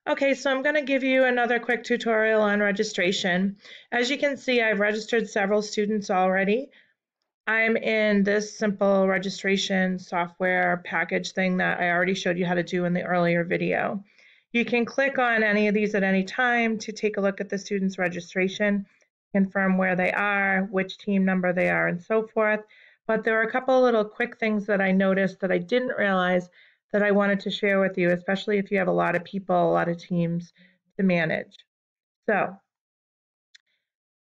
Okay, so I'm going to give you another quick tutorial on registration. As you can see, I've registered several students already. I'm in this simple registration software package thing that I already showed you how to do in the earlier video. You can click on any of these at any time to take a look at the student's registration, confirm where they are, which team number they are, and so forth. But there are a couple of little quick things that I noticed that I didn't realize that I wanted to share with you, especially if you have a lot of people, a lot of teams to manage. So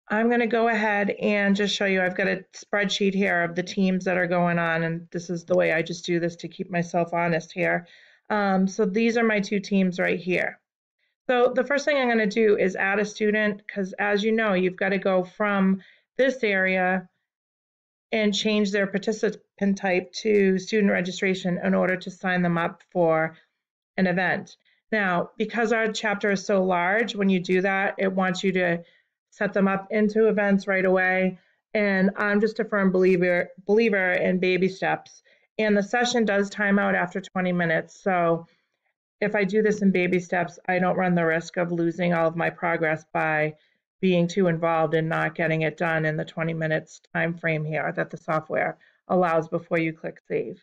I'm going to go ahead and just show you. I've got a spreadsheet here of the teams that are going on, and this is the way I just do this to keep myself honest here. So these are my two teams right here. So the first thing I'm going to do is add a student, because as you know, you've got to go from this area and change their participant type to student registration in order to sign them up for an event. Now, because our chapter is so large, when you do that, it wants you to set them up into events right away. And I'm just a firm believer in baby steps. And the session does time out after 20 minutes. So if I do this in baby steps, I don't run the risk of losing all of my progress by being too involved and not getting it done in the 20 minutes time frame here that the software allows before you click save.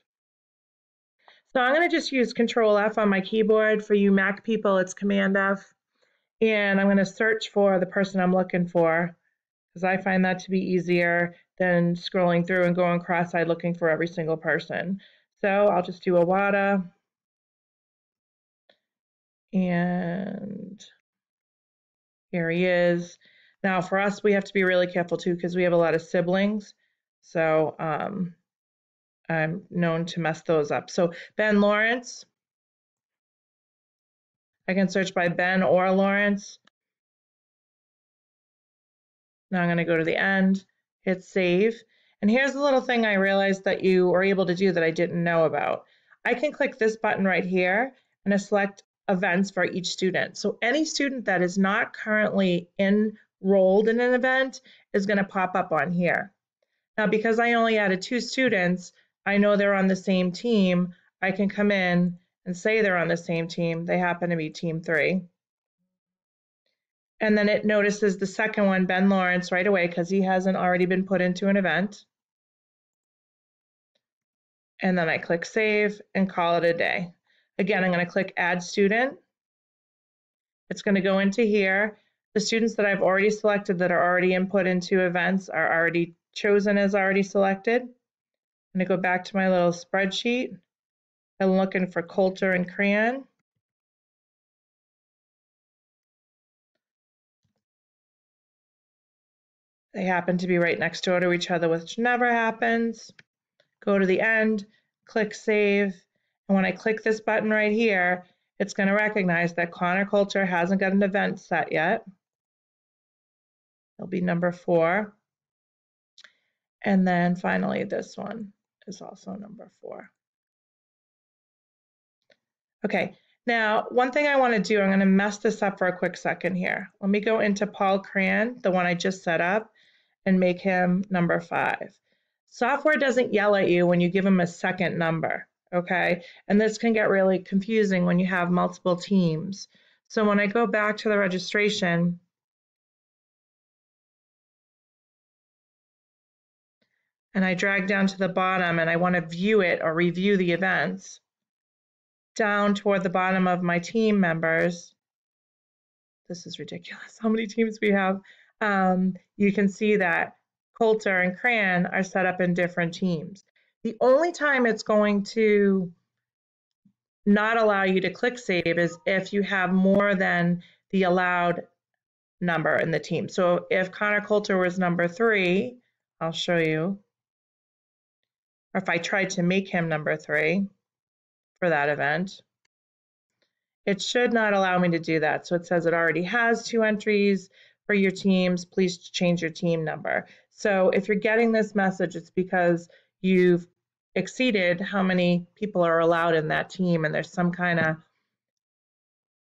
So I'm going to just use Control F on my keyboard. For you Mac people, it's Command F. And I'm going to search for the person I'm looking for, because I find that to be easier than scrolling through and going cross-eyed looking for every single person. So I'll just do Awada. And here he is. Now for us, we have to be really careful too, because we have a lot of siblings. So I'm known to mess those up. So Ben Lawrence, I can search by Ben or Lawrence. Now I'm going to go to the end, hit save. And here's the little thing I realized that you were able to do that I didn't know about. I can click this button right here and I select events for each student. So any student that is not currently enrolled in an event is going to pop up on here. Now, because I only added 2 students, I know they're on the same team. I can come in and say they're on the same team. They happen to be team 3. And then it notices the second one, Ben Lawrence, right away because he hasn't already been put into an event. And then I click save and call it a day. Again, I'm going to click add student. It's going to go into here. The students that I've already selected that are already input into events are already chosen as already selected. I'm going to go back to my little spreadsheet. I'm looking for Coulter and Crayon. They happen to be right next door to each other, which never happens. Go to the end, click save, and when I click this button right here, it's going to recognize that Connor Coulter hasn't got an event set yet. It'll be number 4. And then finally, this one is also number 4. Okay, now one thing I want to do, I'm going to mess this up for a quick second here. Let me go into Paul Cran, the one I just set up, and make him number 5. Software doesn't yell at you when you give him a second number, okay? And this can get really confusing when you have multiple teams. So when I go back to the registration, and I drag down to the bottom and I want to view it or review the events, down toward the bottom of my team members, this is ridiculous how many teams we have, you can see that Coulter and Cran are set up in different teams. The only time it's going to not allow you to click save is if you have more than the allowed number in the team. So if Connor Coulter was number 3, I'll show you, or if I tried to make him number 3 for that event, it should not allow me to do that. So it says it already has 2 entries for your teams. Please change your team number. So if you're getting this message, it's because you've exceeded how many people are allowed in that team and there's some kind of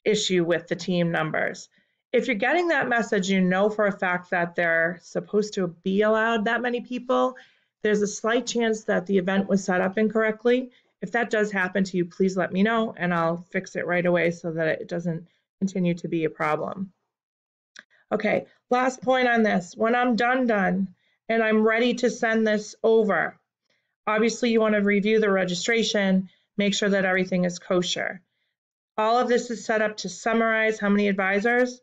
issue with the team numbers. If you're getting that message, you know for a fact that they're supposed to be allowed that many people. There's a slight chance that the event was set up incorrectly. If that does happen to you, please let me know and I'll fix it right away so that it doesn't continue to be a problem. Okay, last point on this. When I'm done, and I'm ready to send this over, obviously you want to review the registration, make sure that everything is kosher. All of this is set up to summarize how many advisors,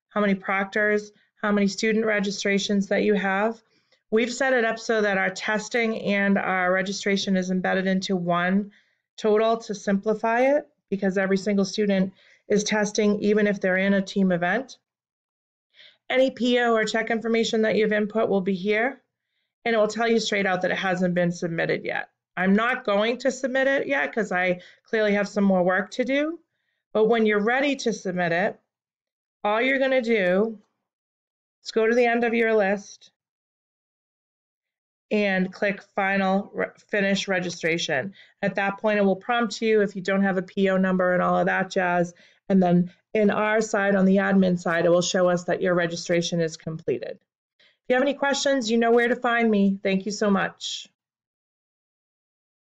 how many proctors, how many student registrations that you have. We've set it up so that our testing and our registration is embedded into one total to simplify it, because every single student is testing even if they're in a team event. Any PO or check information that you've input will be here, and it will tell you straight out that it hasn't been submitted yet. I'm not going to submit it yet because I clearly have some more work to do, but when you're ready to submit it, all you're going to do is go to the end of your list and click finish registration. At that point, it will prompt you if you don't have a PO number and all of that jazz. And then in our side, on the admin side, it will show us that your registration is completed. If you have any questions, you know where to find me. Thank you so much.